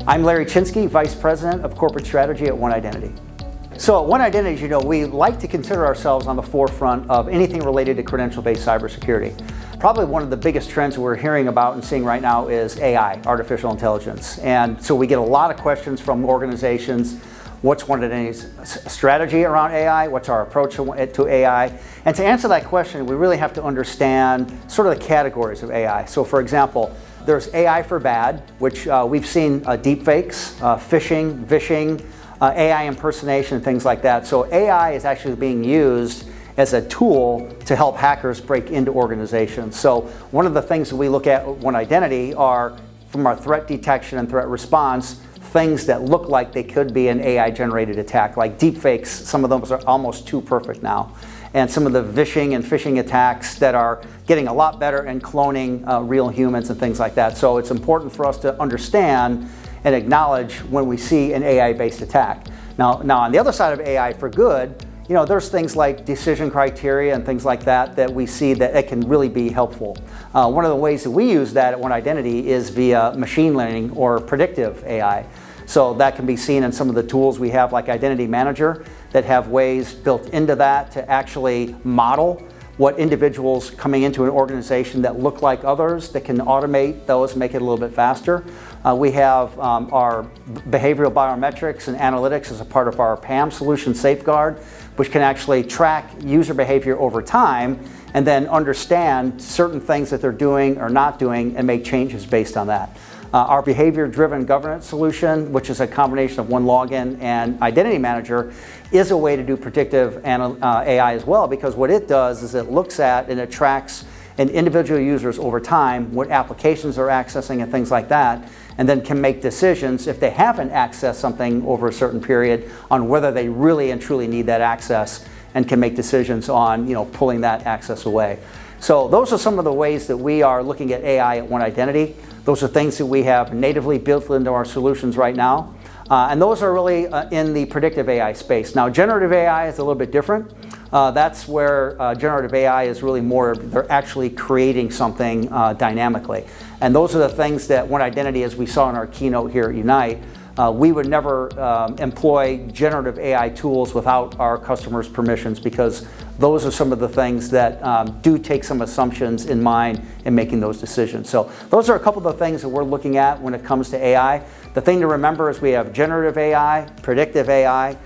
I'm Larry Chinski, Vice President of Corporate Strategy at One Identity. So at One Identity, as you know, we like to consider ourselves on the forefront of anything related to credential-based cybersecurity. Probably one of the biggest trends we're hearing about and seeing right now is AI, artificial intelligence. And so we get a lot of questions from organizations. What's One Identity's strategy around AI? What's our approach to AI? And to answer that question, we really have to understand sort of the categories of AI. So for example, there's AI for bad, which we've seen deepfakes, phishing, vishing, AI impersonation, things like that. So AI is actually being used as a tool to help hackers break into organizations. So one of the things that we look at One Identity are, from our threat detection and threat response, things that look like they could be an AI-generated attack, like deepfakes. Some of those are almost too perfect now. And some of the vishing and phishing attacks that are getting a lot better in cloning real humans and things like that. So it's important for us to understand and acknowledge when we see an AI-based attack. Now on the other side of AI for good, you know, there's things like decision criteria and things like that we see that it can really be helpful. One of the ways that we use that at One Identity is via machine learning or predictive AI. So that can be seen in some of the tools we have, like Identity Manager, that have ways built into that to actually model what individuals coming into an organization that look like others, that can automate those, make it a little bit faster. We have our behavioral biometrics and analytics as a part of our PAM solution, Safeguard, which can actually track user behavior over time and then understand certain things that they're doing or not doing and make changes based on that. Our behavior-driven governance solution, which is a combination of OneLogin and Identity Manager, is a way to do predictive AI as well, because what it does is it looks at and it tracks an individual users over time, what applications they're accessing and things like that, and then can make decisions if they haven't accessed something over a certain period on whether they really and truly need that access, and can make decisions on, you know, pulling that access away. So those are some of the ways that we are looking at AI at One Identity. Those are things that we have natively built into our solutions right now. And those are really in the predictive AI space. Now, generative AI is a little bit different. That's where generative AI is really more, they're actually creating something dynamically. And those are the things that One Identity, as we saw in our keynote here at Unite, we would never employ generative AI tools without our customers' permissions, because those are some of the things that do take some assumptions in mind in making those decisions. So those are a couple of the things that we're looking at when it comes to AI. The thing to remember is we have generative AI, predictive AI.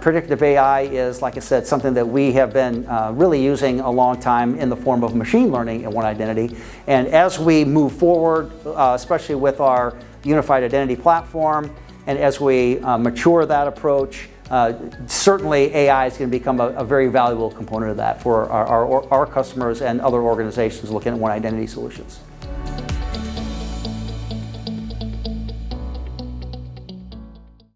Predictive AI is, like I said, something that we have been really using a long time in the form of machine learning at One Identity. And as we move forward, especially with our unified identity platform, and as we mature that approach, certainly AI is going to become a very valuable component of that for our customers and other organizations looking at One Identity solutions.